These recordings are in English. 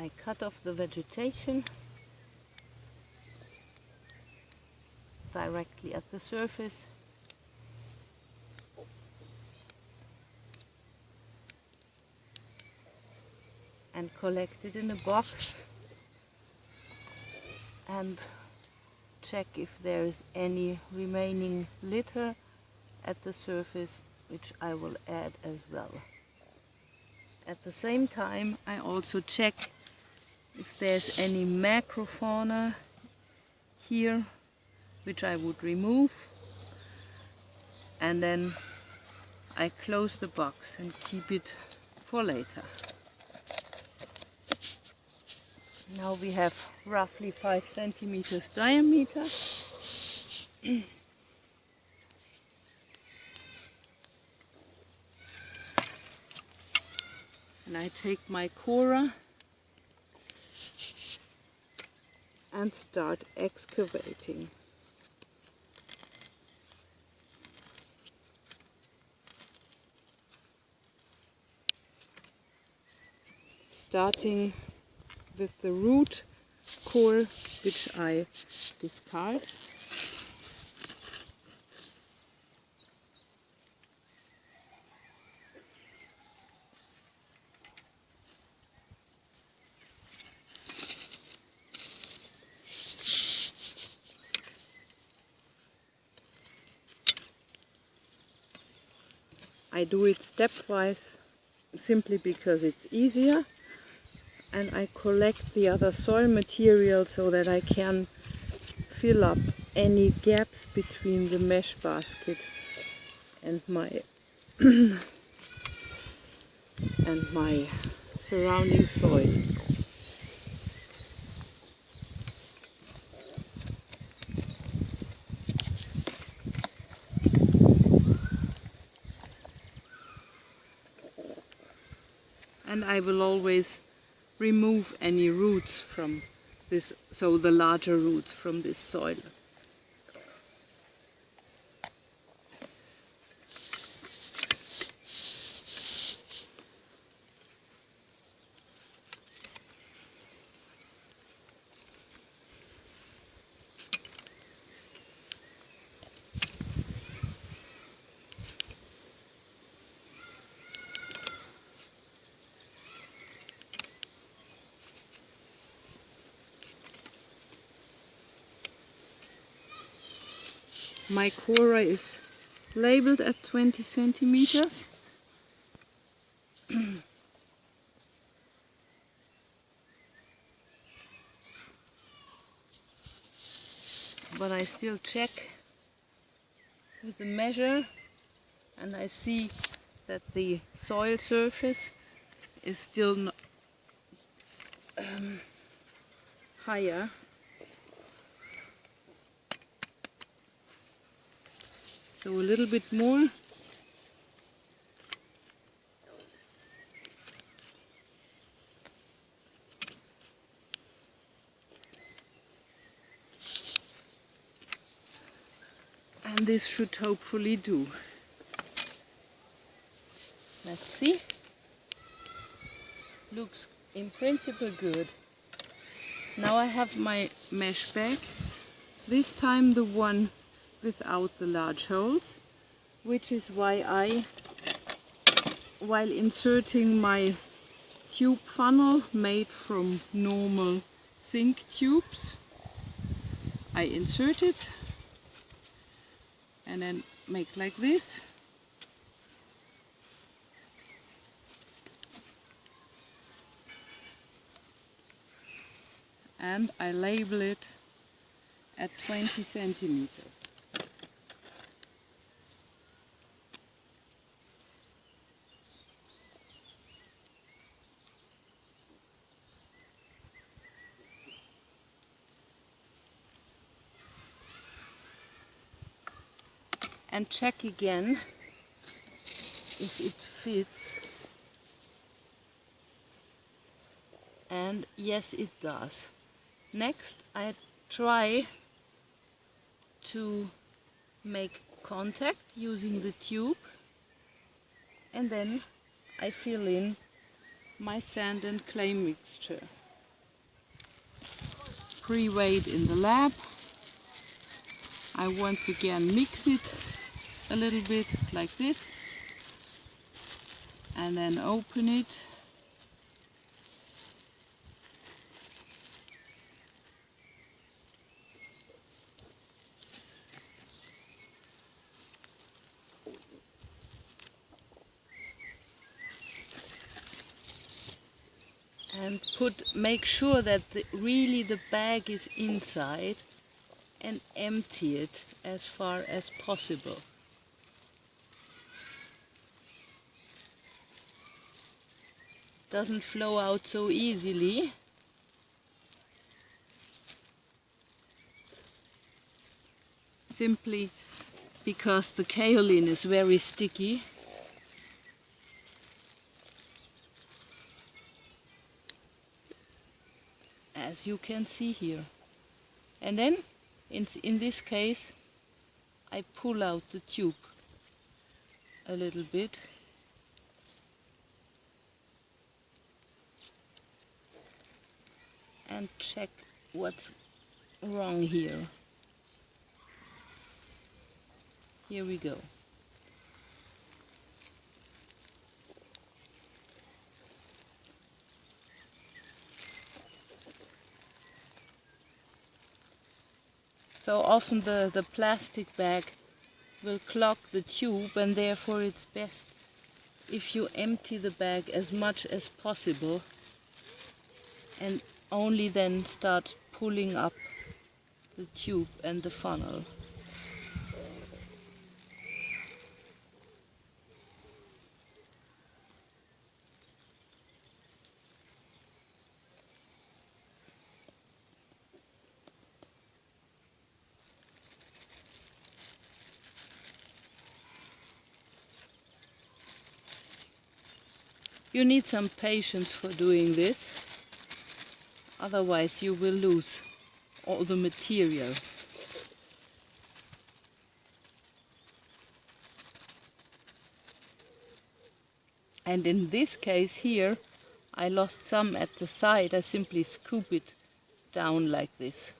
I cut off the vegetation directly at the surface. And collect it in a box and check if there is any remaining litter at the surface, which I will add as well. At the same time, I also check if there's any macrofauna here, which I would remove, and then I close the box and keep it for later. Now we have roughly 5 centimeters diameter. And I take my corer and start excavating. Starting with the root core, which I discard. I do it stepwise simply because it's easier, and I collect the other soil material so that I can fill up any gaps between the mesh basket and my and my surrounding soil. And I will always remove any roots from this, so the larger roots from this soil. My corer is labeled at 20 centimeters. But I still check with the measure, and I see that the soil surface is still not, higher. So a little bit more. And this should hopefully do. Let's see. Looks in principle good. Now I have my mesh bag. This time the one without the large holes, which is why I, while inserting my tube funnel made from normal zinc tubes, I insert it and then make like this. And I label it at 20 centimeters. And check again if it fits, and yes, it does. Next I try to make contact using the tube, and then I fill in my sand and clay mixture. pre-weighed in the lab. I once again mix it a little bit like this and then open it. And make sure that really the bag is inside and empty it as far as possible. Doesn't flow out so easily. Simply because the kaolin is very sticky. As you can see here. And then in this case I pull out the tube a little bit and check what's wrong here. Here we go. So often the plastic bag will clog the tube, and therefore it's best if you empty the bag as much as possible and only then start pulling up the tube and the funnel. You need some patience for doing this, otherwise you will lose all the material. And in this case here, I lost some at the side. I simply scoop it down like this.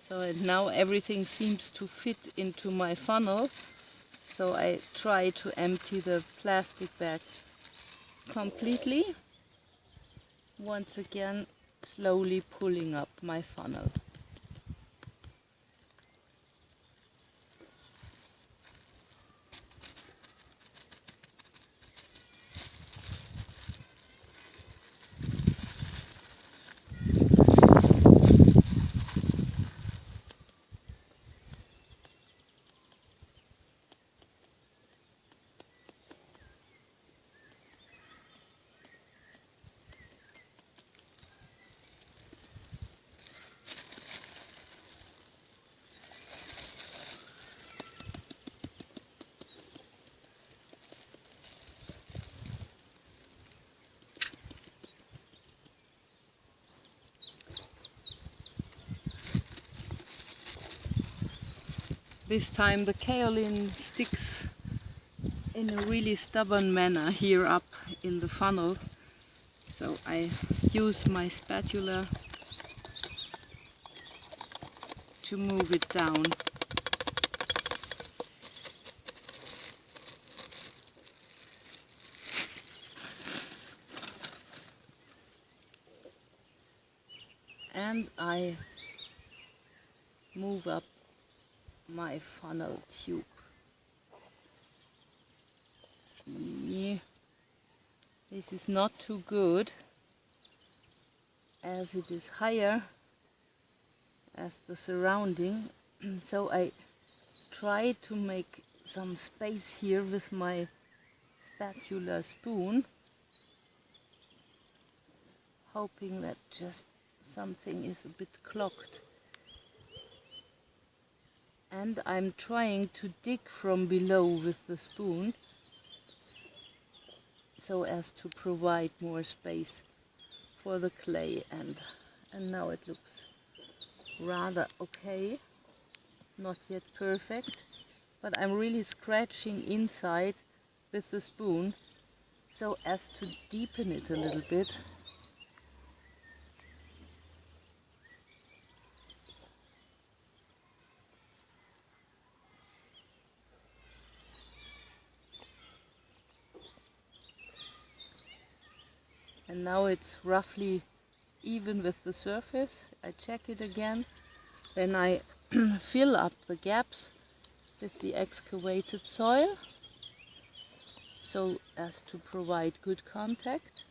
So now everything seems to fit into my funnel. So I try to empty the plastic bag completely. Once again, slowly pulling up my funnel. This time the kaolin sticks in a really stubborn manner here up in the funnel. So I use my spatula to move it down. And I move up my funnel tube. Yeah. This is not too good, as it is higher as the surrounding. So I try to make some space here with my spatula spoon, hoping that just something is a bit clogged. And I'm trying to dig from below with the spoon so as to provide more space for the clay, and now it looks rather okay, not yet perfect, but I'm really scratching inside with the spoon so as to deepen it a little bit. And now it's roughly even with the surface. I check it again. Then I fill up the gaps with the excavated soil so as to provide good contact.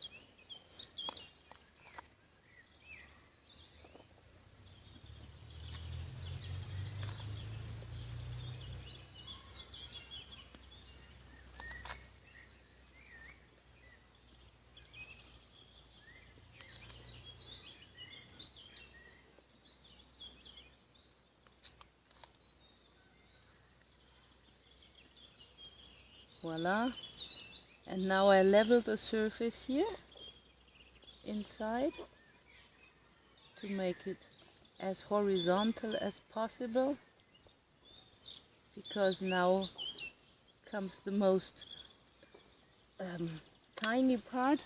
Voila. And now I level the surface here inside to make it as horizontal as possible, because now comes the most tiny part,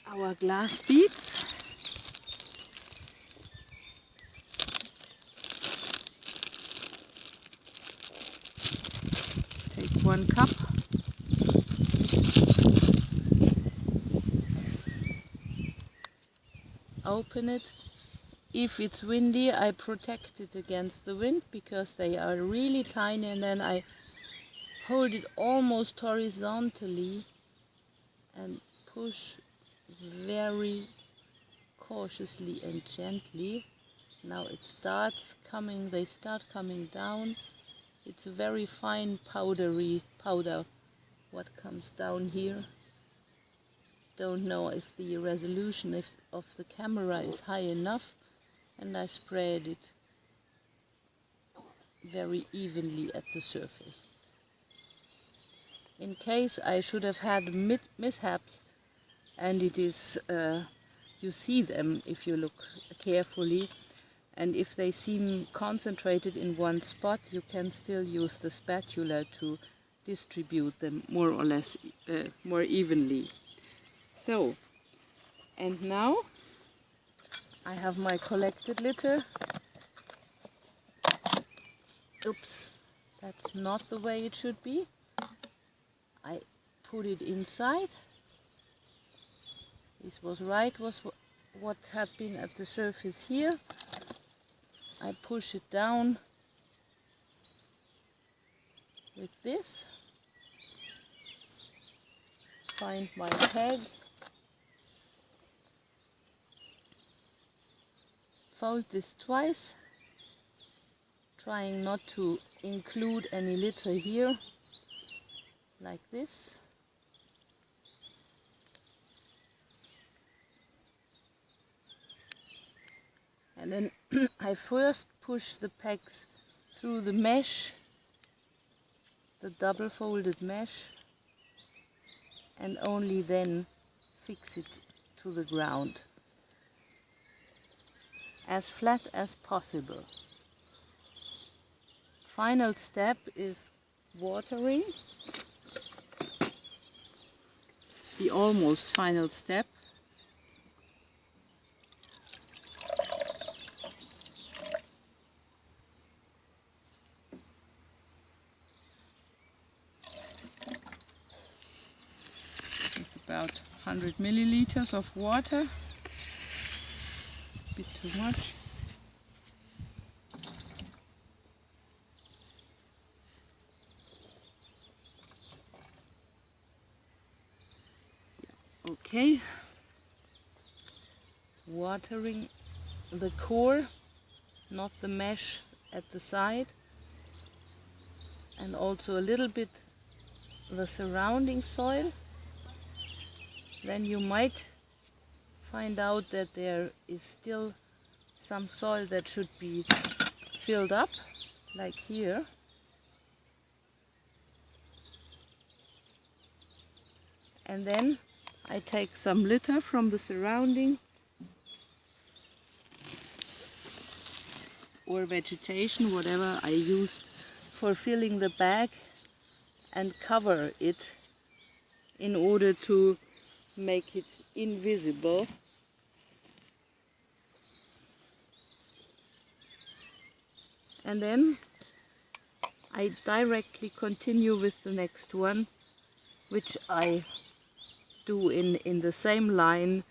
our glass beads. Take 1 cup. Open it. If it's windy, I protect it against the wind because they are really tiny, and then I hold it almost horizontally and push very cautiously and gently. Now it starts coming, they start coming down. It's a very fine powder what comes down here. Don't know if the resolution of the camera is high enough, and I spread it very evenly at the surface. In case I should have had mishaps, and it is, you see them if you look carefully, and if they seem concentrated in one spot, you can still use the spatula to distribute them more or less more evenly. So, and now I have my collected litter. Oops, that's not the way it should be. I put it inside. This was what had been at the surface here. I push it down with this. Find my peg. Fold this twice, trying not to include any litter here, like this. And then I first push the pegs through the mesh, the double folded mesh, and only then fix it to the ground as flat as possible. Final step is watering. The almost final step. It's about 100 milliliters of water. Bit too much. Okay, watering the core, not the mesh at the side, and also a little bit the surrounding soil. Then you might find out that there is still some soil that should be filled up, like here. And then I take some litter from the surrounding or vegetation, whatever I used for filling the bag and cover it in order to make it invisible. And then I directly continue with the next one, which I do in the same line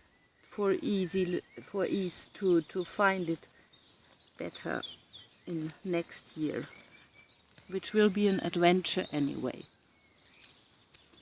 for ease to find it better in next year, which will be an adventure anyway.